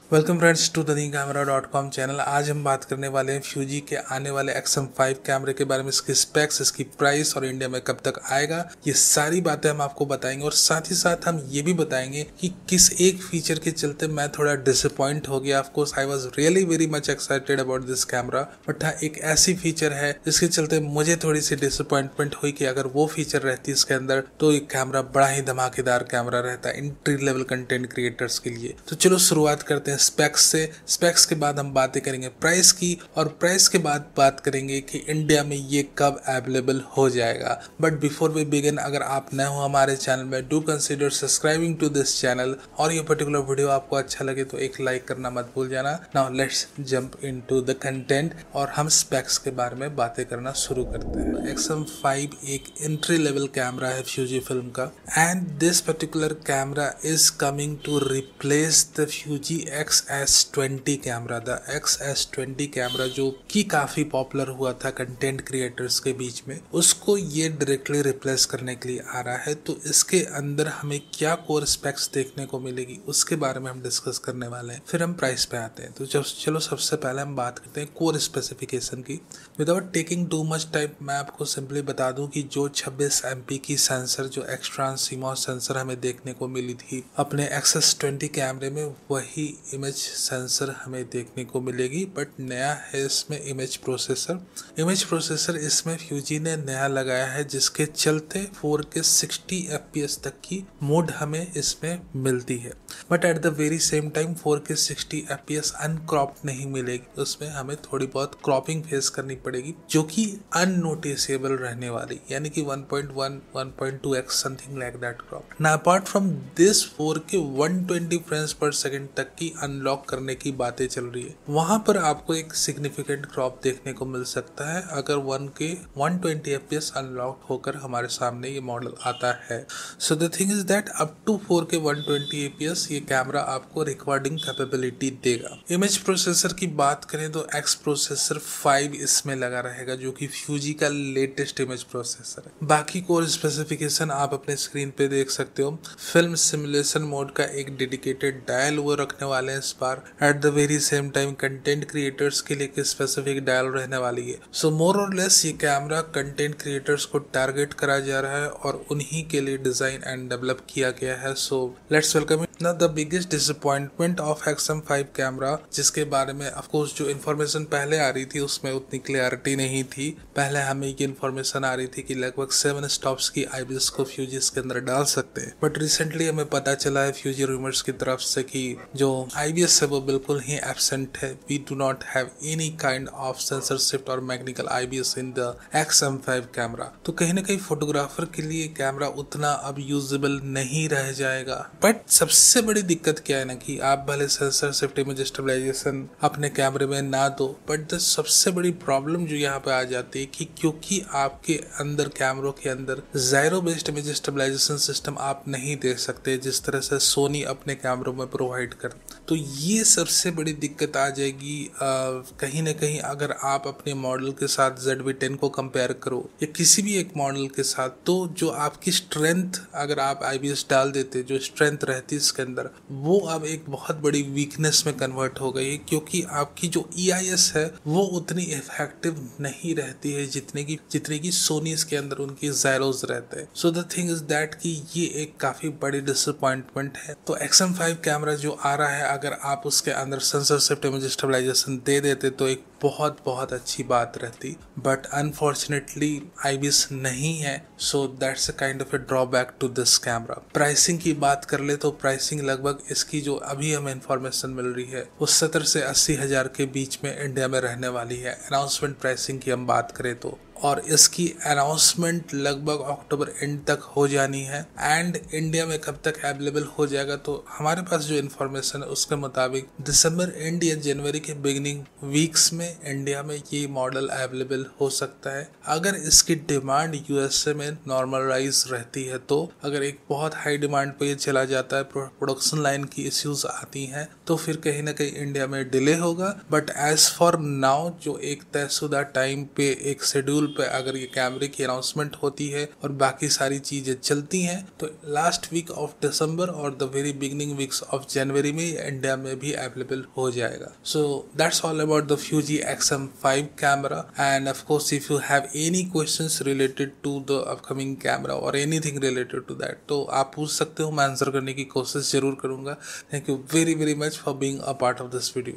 Welcome friends to thenycamera.com channel. आज हम बात करने वाले हैं फ्यूजी के आने वाले XM5 कैमरे के बारे में, इसकी स्पेक्स, इसकी प्राइस और इंडिया में कब तक आएगा। ये सारी बातें हम आपको बताएंगे और साथ ही साथ हम ये भी बताएंगे कि किस एक फीचर के चलते मैं थोड़ा डिसअपॉइंट हो गया। Of course I was really very much excited about this camera, but हाँ, एक ऐसी फीचर है जिसके चलते मुझे थोड़ी सी डिसअपॉइंटमेंट हुई कि अगर वो फीचर रहती इसके अंदर तो ये कैमरा बड़ा ही धमाकेदार कैमरा रहता एंट्री लेवल कंटेंट क्रिएटर्स के लिए। तो चलो शुरुआत करते हैं स्पेक्स से। स्पेक्स के बाद हम बातें करेंगे प्राइस की, और प्राइस के बाद बात करेंगे कि इंडिया में ये कब अवेलेबल हो जाएगा। बट बिफोर वी बिगिन, अगर आप नए हो हमारे चैनल में, do consider subscribing to this channel, और ये पर्टिकुलर वीडियो आपको अच्छा लगे तो एक लाइक करना मत भूल जाना। Now let's jump into the content और हम स्पेक्स के बारे में बातें करना शुरू करते हैं। XM5 एक एंट्री लेवल कैमरा है फ्यूजी फिल्म का, and this particular camera is coming to replace the Fuji XS20 camera. The XS20 camera जो कि काफी पॉपुलर हुआ था कंटेंट क्रिएटर्स के बीच में, उसको ये डायरेक्टली रिप्लेस करने के लिए आ रहा है। तो इसके अंदर हमें क्या कोर स्पेक्स देखने को मिलेगी उसके बारे में हम डिस्कस करने वाले हैं, फिर हम प्राइस पे आते हैं। तो चलो सबसे पहले हम बात करते हैं कोर स्पेसिफिकेशन की। Without taking too much time, मैं आपको सिंपली बता दूं कि जो 26 MP की सेंसर, जो एक्स्ट्रा CMOS सेंसर हमें देखने को मिली थी अपने XS20 कैमरे में, वही इमेज सेंसर हमें देखने को मिलेगी। बट नया है इसमें इमेज प्रोसेसर। इमेज प्रोसेसर इसमें फ्यूजी ने नया लगाया है, जिसके चलते 4K 60 FPS तक की मोड हमें इसमें मिलती है। But at the very same time 4K 60 FPS अनक्रॉप्ड नहीं मिलेगी, उसमें हमें थोड़ी बहुत क्रॉपिंग फेस करनी पड़ेगी, जो कि अननोटिसेबल रहने वाली, यानी कि 1.1 1.2x something like that crop. ना apart from this 4K 120 frames per second तक की अनलॉक करने की बातें चल रही है। वहां पर आपको एक सिग्निफिकेंट क्रॉप देखने को मिल सकता है अगर 1K 120 FPS अनलॉक होकर हमारे सामने ये मॉडल आता है। So the thing is that up to 4K 120 FPS ये कैमरा आपको रिकॉर्डिंग कैपेबिलिटी देगा। इमेज प्रोसेसर की बात करें तो X प्रोसेसर 5 इसमें लगा रहेगा, जो कि फ्यूजी का लेटेस्ट इमेज प्रोसेसर है। बाकी कोर स्पेसिफिकेशन आप अपने स्क्रीन पे देख सकते हो। फिल्म सिमुलेशन मोड का एक डेडिकेटेड डायल वो रखने वाले हैं इस बार। At the very same time content creators के लिए एक स्पेसिफिक डायल रहने वाली है। सो मोर और लेस ये कैमरा कंटेंट क्रिएटर्स को टारगेट करा जा रहा है और उन्हीं के लिए डिजाइन एंड डेवलप किया गया है। So let's welcome it. Now the biggest disappointment of XM5 camera, जिसके बारे में ऑफ कोर्स जो इन्फॉर्मेशन पहले आ रही थी उसमें उतनी क्लियरिटी नहीं थी। पहले हमें ये इन्फॉर्मेशन आ रही थी कि लगभग 7 स्टॉप्स की IBIS को फ्यूजी इसके अंदर डाल सकते हैं। बट रिसेंटली हमें पता चला है फ्यूजी रूमर्स की तरफ से कि जो IBIS है वो बिल्कुल ही एब्सेंट है। We do not have any kind of sensor shift और mechanical IBIS in the XM5 camera. तो कहीं ना कहीं फोटोग्राफर के लिए कैमरा उतना अब यूजेबल नहीं रह जाएगा। बट सबसे बड़ी दिक्कत क्या है ना, कि आप भले सेंसर शिफ्ट इमेज स्टेबलाइजेशन अपने कैमरे में ना दो, बट सबसे बड़ी प्रॉब्लम जो यहाँ पे आ जाती है कि क्योंकि आपके अंदर कैमरों के अंदर जायरो बेस्ड इमेज स्टेबलाइजेशन सिस्टम आप नहीं दे सकते जिस तरह से सोनी अपने कैमरों में प्रोवाइड कर, तो ये सबसे बड़ी दिक्कत आ जाएगी। कहीं ना कहीं अगर आप अपने मॉडल के साथ ZV-10 को कंपेयर करो या किसी भी एक मॉडल के साथ, तो जो आपकी स्ट्रेंथ, अगर आप IBIS डाल देते, जो स्ट्रेंथ रहती है इसके अंदर, वो अब एक बहुत बड़ी वीकनेस में कन्वर्ट हो गई है, क्योंकि आपकी जो EIS है वो उतनी इफेक्टिव नहीं रहती है जितने की सोनी के अंदर उनकी जायरोज रहते हैं। सो द थिंग इज दैट कि ये एक काफी बड़ी डिसअपॉइंटमेंट है। तो XM5 कैमरा जो आ रहा है, अगर आप उसके अंदर सेंसर शिफ्ट इमेज स्टेबलाइजेशन दे देते तो एक बहुत अच्छी बात रहती, बट अनफॉर्चुनेटली IBIS नहीं है। So that's a kind of a drawback to this camera. Pricing की बात कर ले तो प्राइसिंग लगभग इसकी जो अभी हमें इंफॉर्मेशन मिल रही है वो 70 से 80 हजार के बीच में इंडिया में रहने वाली है। अनाउंसमेंट प्राइसिंग की हम बात करें तो, और इसकी अनाउंसमेंट लगभग अक्टूबर एंड तक हो जानी है। एंड इंडिया में कब तक अवेलेबल हो जाएगा, तो हमारे पास जो इन्फॉर्मेशन है उसके मुताबिक दिसंबर एंड या जनवरी के बिगिनिंग वीक्स में इंडिया में ये मॉडल अवेलेबल हो सकता है। अगर इसकी डिमांड USA में नॉर्मलाइज रहती है, तो अगर एक बहुत हाई डिमांड पे ये चला जाता है, प्रोडक्शन लाइन की इश्यूज आती हैं, तो फिर कहीं ना कहीं इंडिया में डिले होगा। बट एज फॉर नाउ जो एक तयशुदा टाइम पे एक शेड्यूल पे अगर ये कैमरे की अनाउंसमेंट होती है और बाकी सारी चीज़ें चलती हैं तो लास्ट वीक ऑफ दिसंबर और the very beginning weeks of January में इंडिया में भी अवेलेबल हो जाएगा। So that's all about the Fuji XM5 camera and of course if you have any questions related to the upcoming camera और anything related to that तो आप पूछ सकते हो, मैं आंसर करने की कोशिश जरूर करूंगा। Thank you very very much for being a part of this video.